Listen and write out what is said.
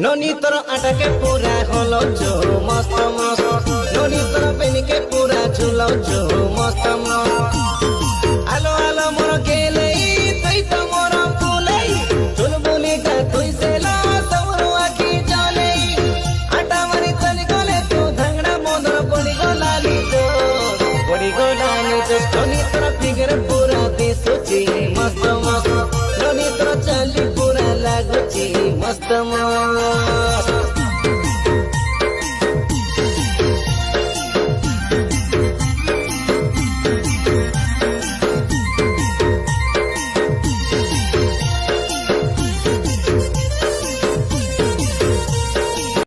ननी तर आटा के पूरा हलो जो मस्त मस्त ननी तर पेन के पूरा झुलो जो मस्त मस्त आलो आलो मोर गेले तई तो मोर फूले चुलबुली का तुई से ला तमरो आखी जाले आटा मारी चली गले तू धंगड़ा मोदर पड़ी गलाली तो ननी तर फिगर पूरा दिसुची मस्त मस्त ननी तर चली पूरा लागुची मस्त मस्त